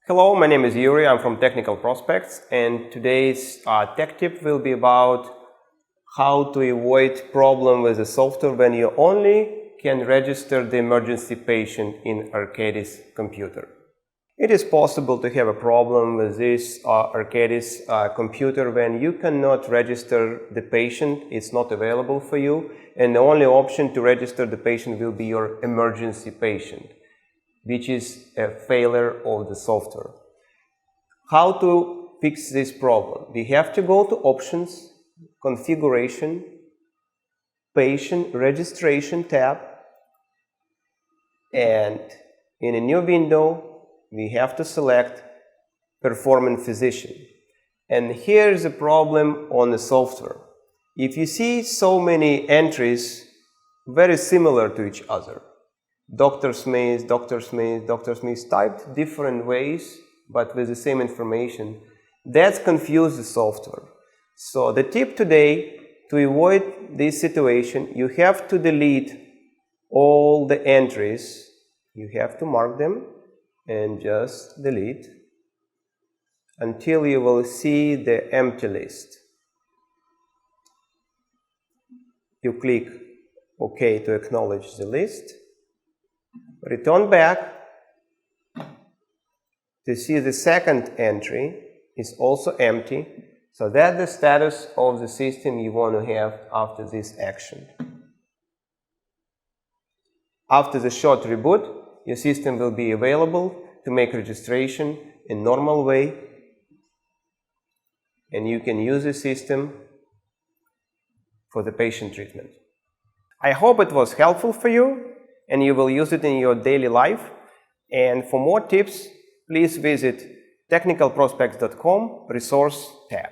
Hello, my name is Yuriy, I'm from Technical Prospects, and today's tech tip will be about how to avoid problem with the software when you only can register the emergency patient in Arcadis computer. It is possible to have a problem with this Arcadis computer when you cannot register the patient, it's not available for you, and the only option to register the patient will be your emergency patient, which is a failure of the software. How to fix this problem? We have to go to Options, Configuration, Patient Registration tab, and in a new window we have to select Performing Physician. And here's a problem on the software. If you see so many entries very similar to each other, Dr. Smith, Dr. Smith, Dr. Smith, typed different ways but with the same information, that confuses the software. So the tip today, to avoid this situation, you have to delete all the entries. You have to mark them and just delete until you will see the empty list. You click OK to acknowledge the list. Return back to see the second entry is also empty. So that's the status of the system you want to have after this action. After the short reboot, your system will be available to make registration in normal way, and you can use the system for the patient treatment. I hope it was helpful for you and you will use it in your daily life. And for more tips, please visit technicalprospects.com resource tab.